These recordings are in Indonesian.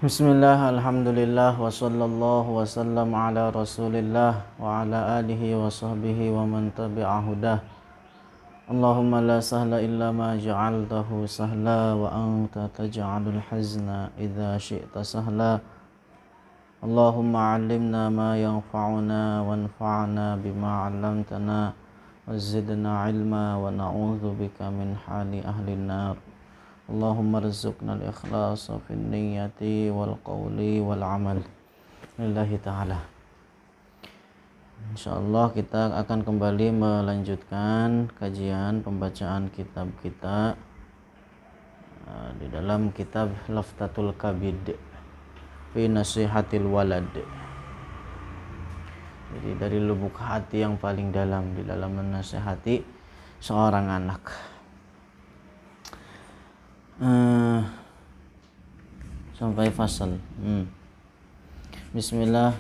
Bismillah, alhamdulillah, wa sallallahu wa sallam ala rasulillah wa ala alihi wa sahbihi wa man tabi'a hudah. Allahumma la sahla illa ma ja'altahu sahla wa anta taj'alul hazna idha syi'ta sahla. Allahumma 'allimna ma yanfa'una wanfa'na bima 'allamtana wa zidna 'ilma wa na'udzu bika min hali ahli nar. Allahumma rizukna al-ikhlasa fi niyyati wal qawli wal amal lillahi ta'ala. InsyaAllah kita akan kembali melanjutkan kajian pembacaan kitab kita di dalam kitab Laftatul Kabid fi Nasihatil Walad. Jadi dari lubuk hati yang paling dalam di dalam menasihati seorang anak. Sampai fasal. Bismillah.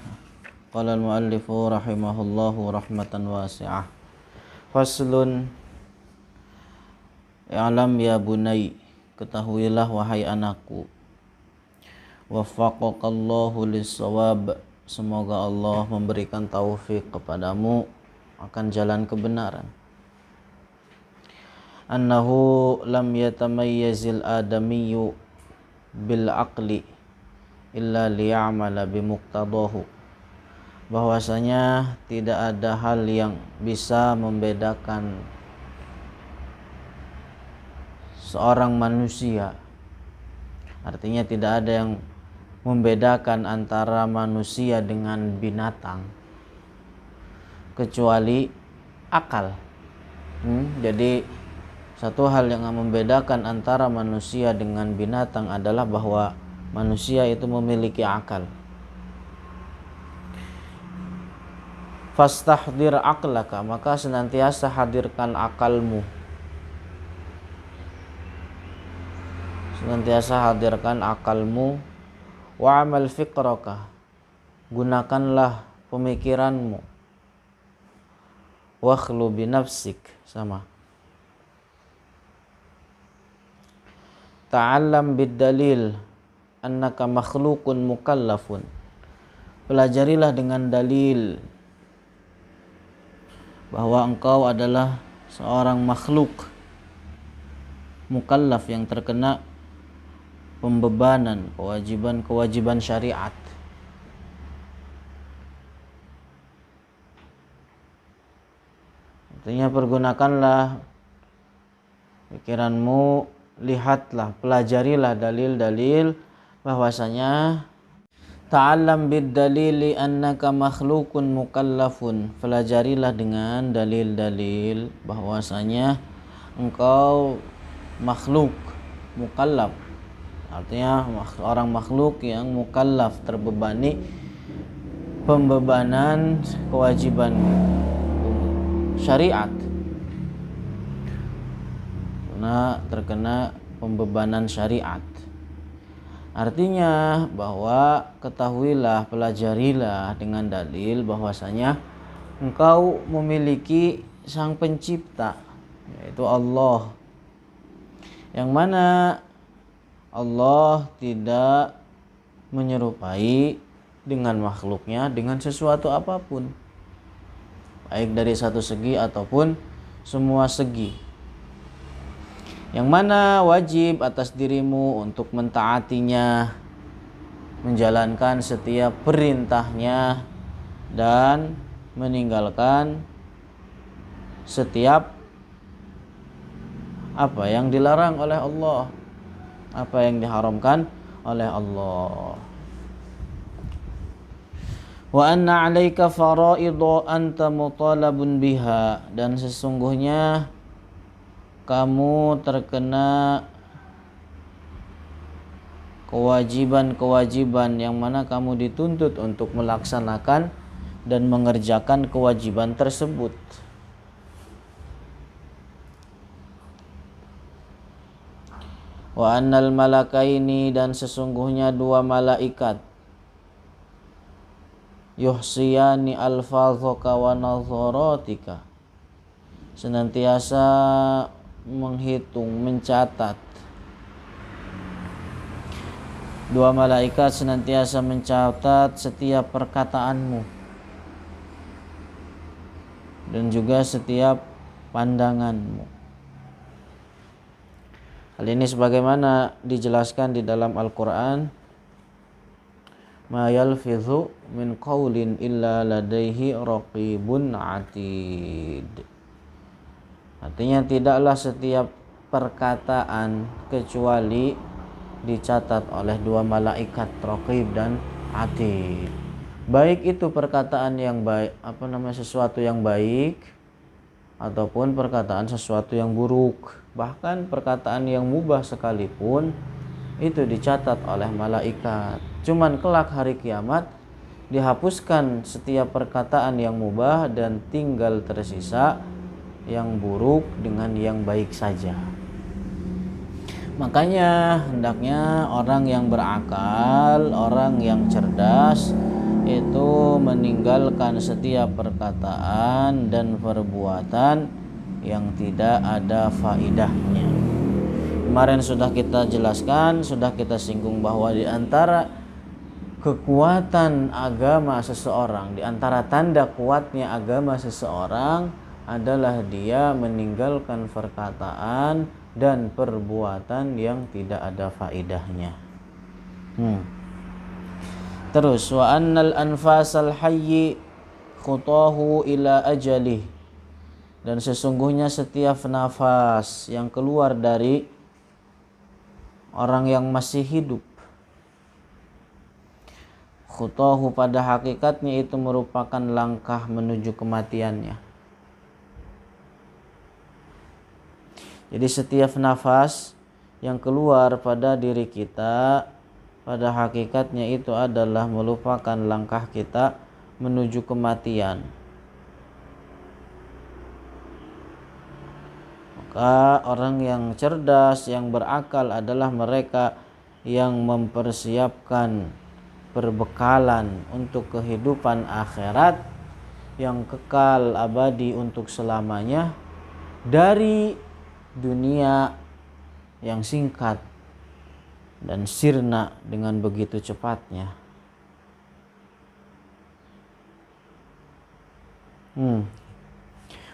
Qala al-muallifu rahimahullahu rahmatan wasi'ah. Faslun. I'lam ya bunai, ketahuilah wahai anakku. Waffaqakallahu lis-shawab, semoga Allah memberikan taufik kepadamu akan jalan kebenaran. Annahu lam yatamayyazil adamiyyu bil aqli illa liya'mala bimuqtadahu, bahwasanya tidak ada hal yang bisa membedakan seorang manusia, artinya tidak ada yang membedakan antara manusia dengan binatang kecuali akal. Jadi satu hal yang membedakan antara manusia dengan binatang adalah bahwa manusia itu memiliki akal. Fastahdir aqlaka, maka senantiasa hadirkan akalmu. Senantiasa hadirkan akalmu. Wa amal fikraka, gunakanlah pemikiranmu. Wakhlu binafsik, sama. Ta'allam bid-dalil annaka makhlukun mukallafun, pelajarilah dengan dalil bahwa engkau adalah seorang makhluk mukallaf yang terkena pembebanan, kewajiban syariat. Artinya pergunakanlah pikiranmu, lihatlah, pelajarilah dalil-dalil bahwasanya ta'allam bid-dalili annaka makhlukun mukallafun, pelajarilah dengan dalil-dalil bahwasanya engkau makhluk mukallaf, artinya orang makhluk yang mukallaf, terbebani pembebanan kewajiban syariat, terkena pembebanan syariat. Artinya bahwa ketahuilah, pelajarilah dengan dalil bahwasanya engkau memiliki sang pencipta, yaitu Allah, yang mana Allah tidak menyerupai dengan makhluknya dengan sesuatu apapun, baik dari satu segi ataupun semua segi, yang mana wajib atas dirimu untuk mentaatinya, menjalankan setiap perintahnya dan meninggalkan setiap apa yang dilarang oleh Allah, apa yang diharamkan oleh Allah. Wa anna 'alaika fara'idha anta mutalabun biha, dan sesungguhnya kamu terkena kewajiban-kewajiban yang mana kamu dituntut untuk melaksanakan dan mengerjakan kewajiban tersebut. Wa annal malakaini, dan sesungguhnya dua malaikat, yuhsiyani alfazaka wa nazaratika, senantiasa menghitung, mencatat Dua malaikat senantiasa mencatat setiap perkataanmu dan juga setiap pandanganmu. Hal ini sebagaimana dijelaskan di dalam Al-Quran, ma yalfidhu min qawlin illa ladaihi raqibun atid. Artinya tidaklah setiap perkataan kecuali dicatat oleh dua malaikat raqib dan atid. Baik itu perkataan yang baik, sesuatu yang baik, ataupun perkataan sesuatu yang buruk. Bahkan perkataan yang mubah sekalipun itu dicatat oleh malaikat. Cuman kelak hari kiamat dihapuskan setiap perkataan yang mubah dan tinggal tersisa yang buruk dengan yang baik saja. Makanya hendaknya orang yang berakal, orang yang cerdas itu meninggalkan setiap perkataan dan perbuatan yang tidak ada faidahnya. Kemarin sudah kita jelaskan, sudah kita singgung bahwa di antara kekuatan agama seseorang, di antara tanda kuatnya agama seseorang adalah dia meninggalkan perkataan dan perbuatan yang tidak ada faidahnya. Terus wa annal anfasal hayyi khutahu ila ajalih, dan sesungguhnya setiap nafas yang keluar dari orang yang masih hidup, khutahu pada hakikatnya itu merupakan langkah menuju kematiannya. Jadi setiap nafas yang keluar pada diri kita pada hakikatnya itu adalah merupakan langkah kita menuju kematian. Maka orang yang cerdas, yang berakal adalah mereka yang mempersiapkan perbekalan untuk kehidupan akhirat yang kekal abadi untuk selamanya dari dunia yang singkat dan sirna dengan begitu cepatnya.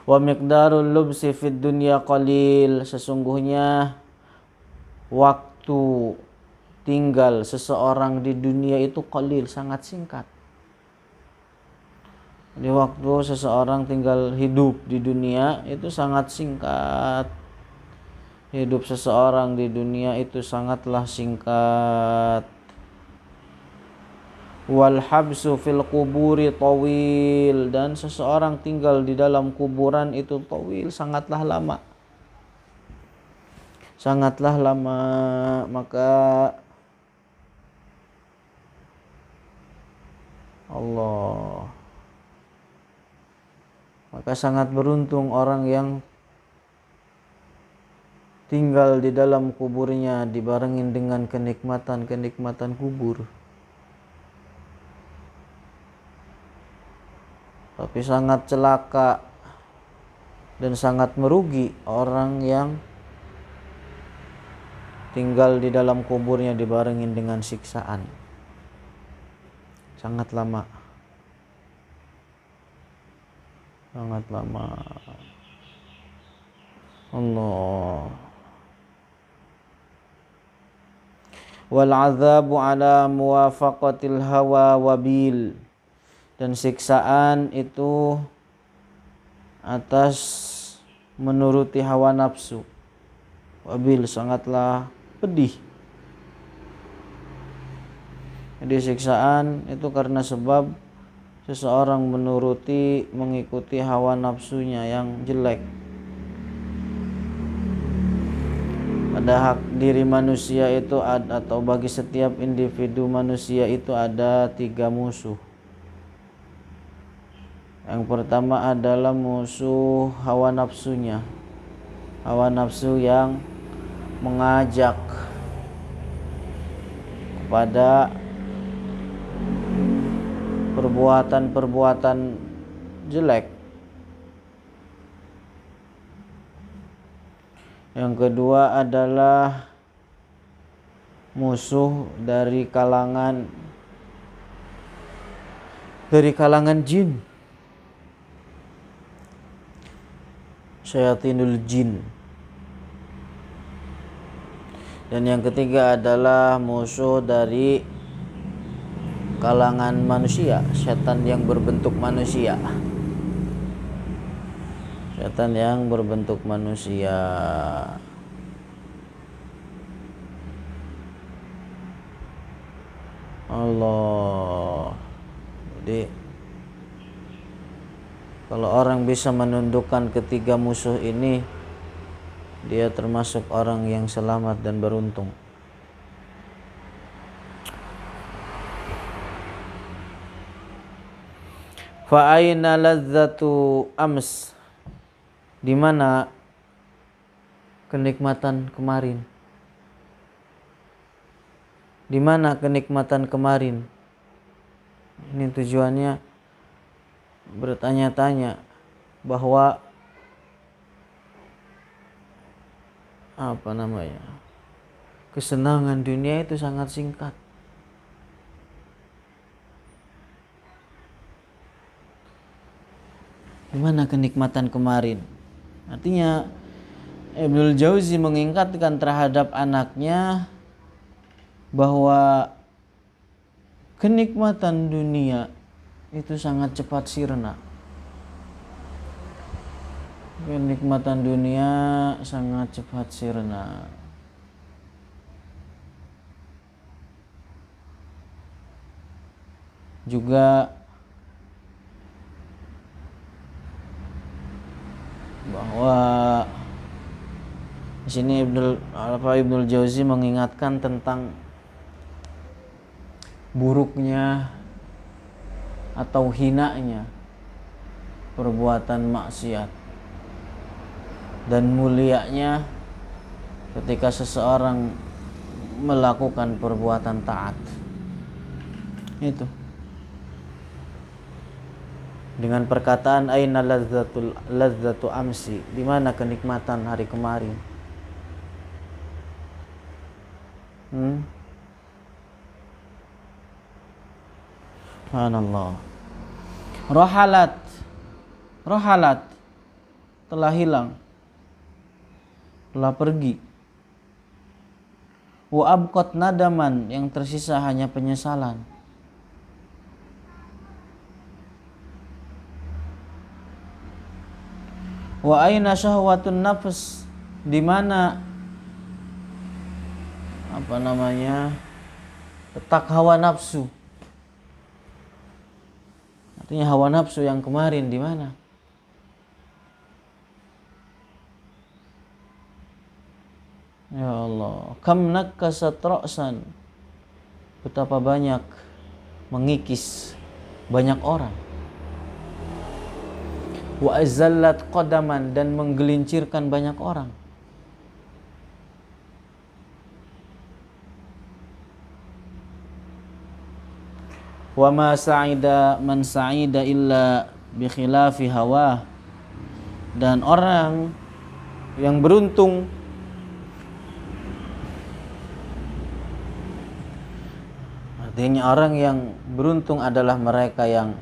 Wa miqdarul lubsi fid dunya qalil, sesungguhnya waktu tinggal seseorang di dunia itu qalil, sangat singkat. Di waktu seseorang tinggal hidup di dunia itu sangat singkat. Hidup seseorang di dunia itu sangatlah singkat. Wal habsu fil quburi tawil, dan seseorang tinggal di dalam kuburan itu tawil, sangatlah lama. Sangatlah lama. Maka sangat beruntung orang yang tinggal di dalam kuburnya dibarengin dengan kenikmatan kubur. Tapi sangat celaka dan sangat merugi orang yang tinggal di dalam kuburnya dibarengin dengan siksaan. Sangat lama. Sangat lama. Allah. Wal azabu ala muwafaqatil hawa wabil, dan siksaan itu atas menuruti hawa nafsu. Wabil, sangatlah pedih. Jadi siksaan itu karena sebab seseorang mengikuti hawa nafsunya yang jelek. Pada hak diri manusia itu atau bagi setiap individu manusia itu ada 3 musuh. Yang pertama adalah musuh hawa nafsunya. Hawa nafsu yang mengajak kepada perbuatan-perbuatan jelek. Yang kedua adalah musuh dari kalangan jin, syayatinul jin. Dan yang ketiga adalah musuh dari kalangan manusia, setan yang berbentuk manusia. Setan yang berbentuk manusia. Allah. Jadi kalau orang bisa menundukkan ketiga musuh ini, dia termasuk orang yang selamat dan beruntung. Fa aina ladzatu ams? Di mana kenikmatan kemarin? Di mana kenikmatan kemarin? Ini tujuannya bertanya-tanya bahwa kesenangan dunia itu sangat singkat. Di mana kenikmatan kemarin? Artinya Ibnul Jauzi mengingatkan terhadap anaknya bahwa kenikmatan dunia itu sangat cepat sirna. Kenikmatan dunia sangat cepat sirna. Juga bahwa di sini Ibnul Jauzi mengingatkan tentang buruknya atau hinanya perbuatan maksiat dan mulianya ketika seseorang melakukan perbuatan taat. Itu dengan perkataan aina ladzatu amsi, di mana kenikmatan hari kemarin? Subhanallah. Rohalat telah hilang, telah pergi. Wa abqat nadaman, yang tersisa hanya penyesalan. Wa aina syahwatun nafs, di mana letak hawa nafsu? Artinya hawa nafsu yang kemarin di mana? Ya Allah, kam nakasat ra'san, betapa banyak mengikis banyak orang. Wa azallat qadaman, dan menggelincirkan banyak orang. Wa ma sa'ida man sa'ida illa bi khilafi hawa, dan orang yang beruntung artinya orang yang beruntung adalah mereka yang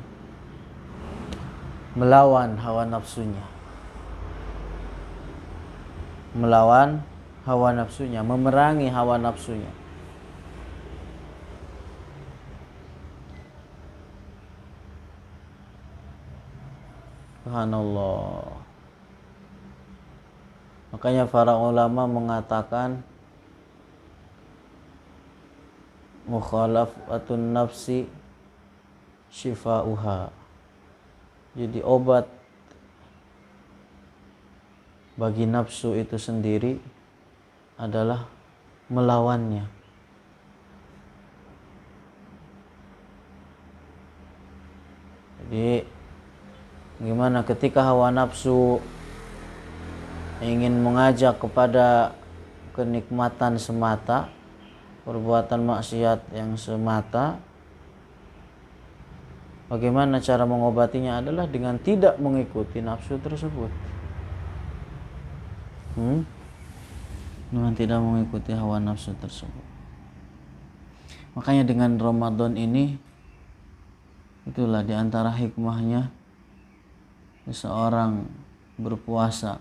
melawan hawa nafsunya. Melawan hawa nafsunya, memerangi hawa nafsunya. Subhanallah. Makanya para ulama mengatakan mukhalafatun nafsi syifauha. Jadi obat bagi nafsu itu sendiri adalah melawannya. Jadi gimana ketika hawa nafsu ingin mengajak kepada kenikmatan semata, perbuatan maksiat yang semata, bagaimana cara mengobatinya adalah dengan tidak mengikuti nafsu tersebut. Dengan tidak mengikuti hawa nafsu tersebut. Makanya dengan Ramadan ini, itulah diantara hikmahnya seseorang berpuasa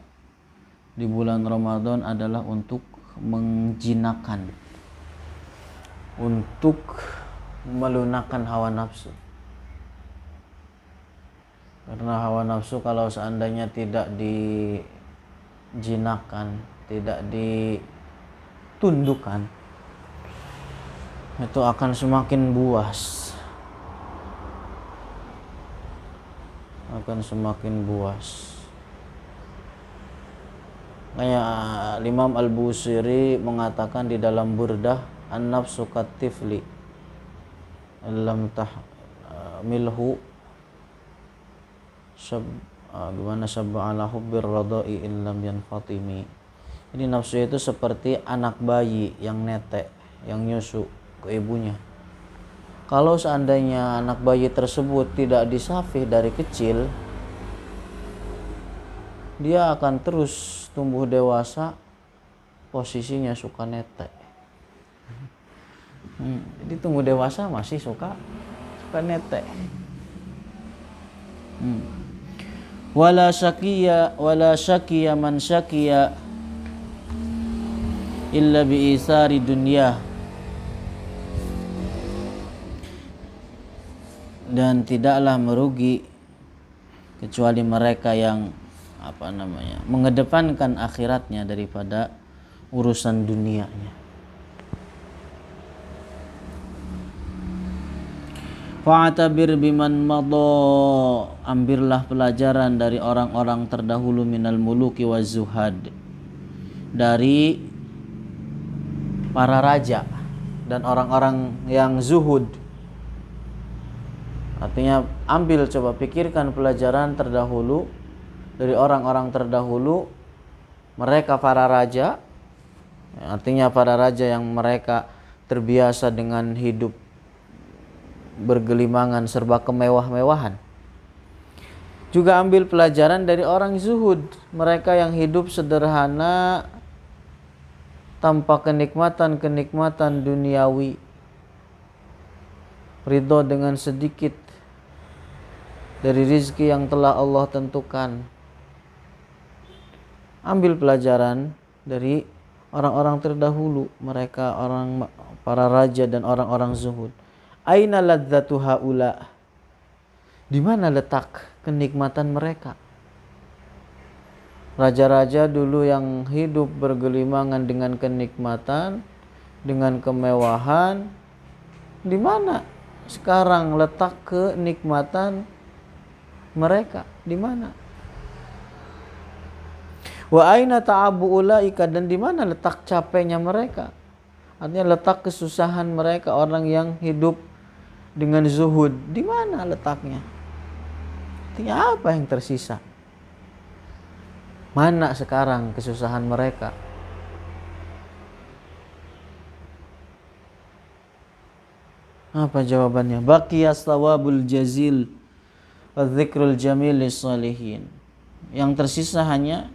di bulan Ramadan adalah untuk menjinakkan, untuk melunakkan hawa nafsu. Karena hawa nafsu kalau seandainya tidak dijinakkan, tidak ditundukkan, itu akan semakin buas. Kayak Imam Al-Busiri mengatakan di dalam Burdah, an-nafsu katifli lam tahmilhu ala hubbir radai illam yanfatimi. Jadi nafsu itu seperti anak bayi yang netek, yang nyusu ke ibunya. Kalau seandainya anak bayi tersebut tidak disafih dari kecil, dia akan terus tumbuh dewasa posisinya suka netek. Jadi tumbuh dewasa masih suka netek. Wala syakiya man syakiya illa bi isari dunya. Dan tidaklah merugi kecuali mereka yang mengedepankan akhiratnya daripada urusan dunianya. Fa'atabir biman madha, ambillah pelajaran dari orang-orang terdahulu minal muluki wa zuhad, dari para raja dan orang-orang yang zuhud. Artinya coba pikirkan pelajaran terdahulu dari orang-orang terdahulu, mereka para raja, artinya para raja yang mereka terbiasa dengan hidup bergelimangan serba kemewah-mewahan. Juga ambil pelajaran dari orang zuhud, mereka yang hidup sederhana tanpa kenikmatan-kenikmatan duniawi, ridho dengan sedikit dari rizki yang telah Allah tentukan. Ambil pelajaran dari orang-orang terdahulu, mereka para raja dan orang-orang zuhud. Aina ladzatu haula, di mana letak kenikmatan mereka? Raja-raja dulu yang hidup bergelimangan dengan kenikmatan, dengan kemewahan, di mana sekarang letak kenikmatan mereka? Di mana? Wa aina ta'abu ulaika, dan di mana letak capeknya mereka? Artinya letak kesusahan mereka, orang yang hidup dengan zuhud, di mana letaknya? Artinya apa yang tersisa? Mana sekarang kesusahan mereka? Apa jawabannya? Baqiyas thawabul jazil wa dzikrul jamil lis-shalihin. Yang tersisa hanya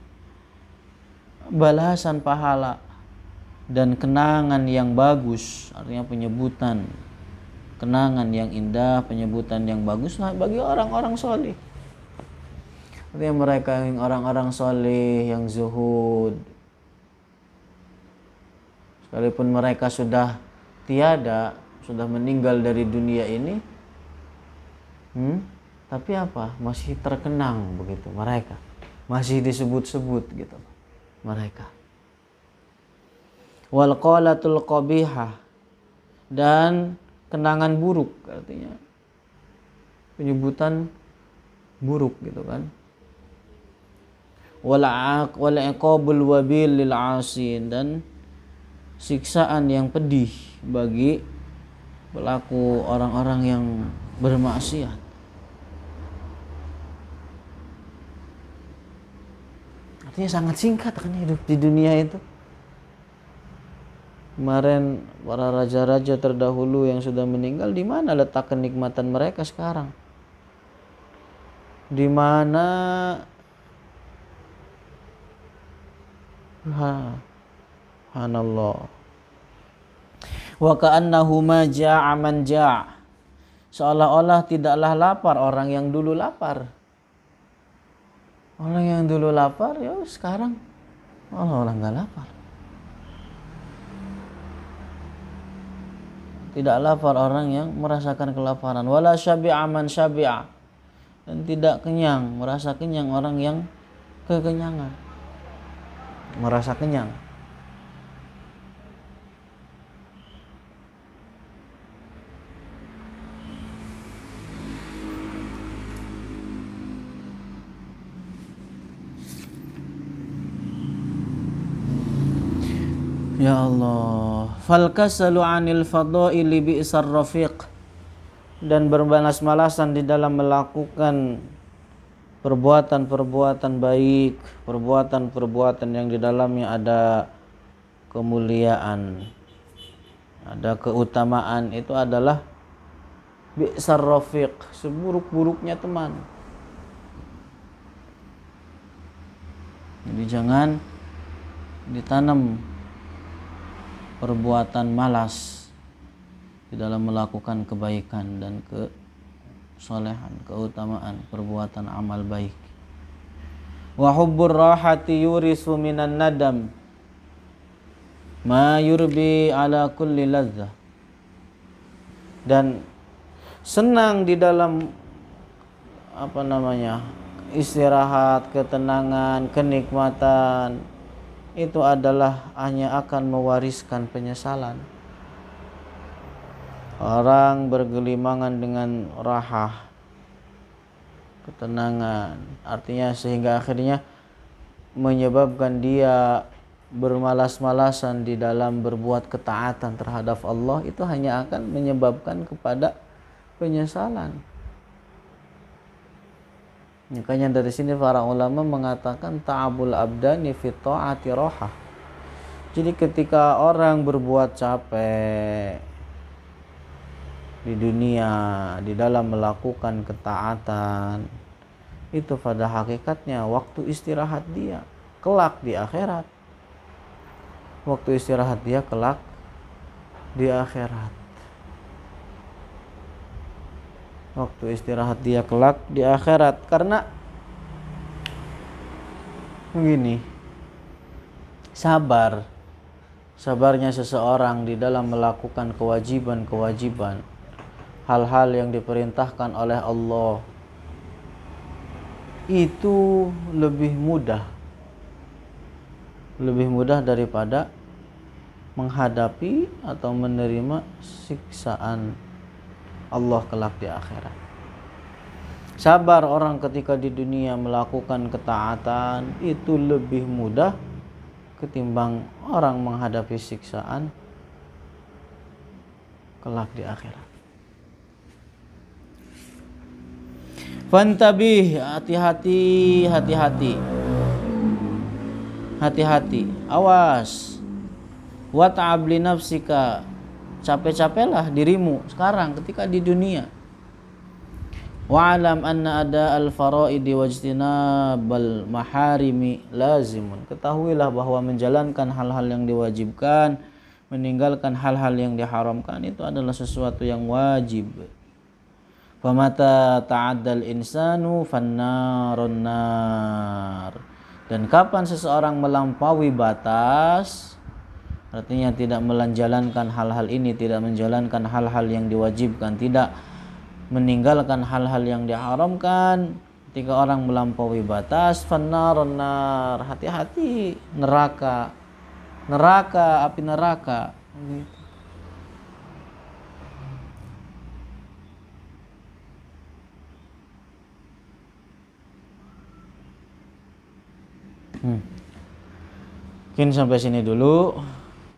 balasan pahala dan kenangan yang bagus, artinya penyebutan kenangan yang indah, penyebutan yang bagus bagi orang-orang soleh. Artinya mereka yang orang-orang soleh, yang zuhud, sekalipun mereka sudah tiada, sudah meninggal dari dunia ini, tapi masih terkenang begitu mereka, masih disebut-sebut gitu mereka. Wal qalatul qabihah, dan kenangan buruk, artinya penyebutan buruk gitu kan. Wal iqabul wabil lil asin, dan siksaan yang pedih bagi pelaku orang-orang yang bermaksiat. Artinya sangat singkat kan hidup di dunia itu. Kemarin para raja-raja terdahulu yang sudah meninggal, di mana letak kenikmatan mereka sekarang? Di mana? Subhanallah. Wa ka'annahu ma ja'a man ja'. Seolah-olah tidaklah lapar orang yang dulu lapar. Orang yang dulu lapar, ya sekarang orang nggak lapar. Tidak lapar orang yang merasakan kelaparan. Wala syabi'a man syabi'a. Dan tidak kenyang, merasa kenyang orang yang kekenyangan. Merasa kenyang. Ya Allah, fal kasalu 'anil fadaili bi'sar rafiq, dan berbalas-malasan di dalam melakukan perbuatan-perbuatan baik, perbuatan-perbuatan yang di dalamnya ada kemuliaan, ada keutamaan, itu adalah bi'sar rafiq, seburuk-buruknya teman. Jadi jangan ditanam perbuatan malas di dalam melakukan kebaikan dan kesolehan, keutamaan, perbuatan amal baik. Wa hubbur rahati yurisu minan nadam ma yurbi ala kulli ladzah. Dan senang di dalam istirahat, ketenangan, kenikmatan, itu adalah hanya akan mewariskan penyesalan. Orang bergelimangan dengan rahah, ketenangan, artinya sehingga akhirnya menyebabkan dia bermalas-malasan di dalam berbuat ketaatan terhadap Allah, itu hanya akan menyebabkan kepada penyesalan. Makanya dari sini para ulama mengatakan ta'abul abdani fi ta'ati rohah. Jadi ketika orang berbuat capek di dunia di dalam melakukan ketaatan, itu pada hakikatnya waktu istirahat dia kelak di akhirat. Waktu istirahat dia kelak di akhirat. Waktu istirahat dia kelak di akhirat. Karena begini, sabarnya seseorang di dalam melakukan kewajiban-kewajiban, hal-hal yang diperintahkan oleh Allah, itu lebih mudah daripada menghadapi atau menerima siksaan Allah kelak di akhirat. Sabar orang ketika di dunia melakukan ketaatan itu lebih mudah ketimbang orang menghadapi siksaan kelak di akhirat. Fantabih, hati-hati, awas. Wata'ab li nafsika, capek-capeklah dirimu sekarang ketika di dunia. Wa'alam anna ada al-faraidi wajtinabal maharimi lazimun. Ketahuilah bahwa menjalankan hal-hal yang diwajibkan, meninggalkan hal-hal yang diharamkan itu adalah sesuatu yang wajib. Famata ta'addal insanu fannarun nar. Dan kapan seseorang melampaui batas, artinya tidak menjalankan hal-hal ini, tidak menjalankan hal-hal yang diwajibkan, tidak meninggalkan hal-hal yang diharamkan, ketika orang melampaui batas, fannarun nar, hati-hati neraka, api neraka. Mungkin sampai sini dulu.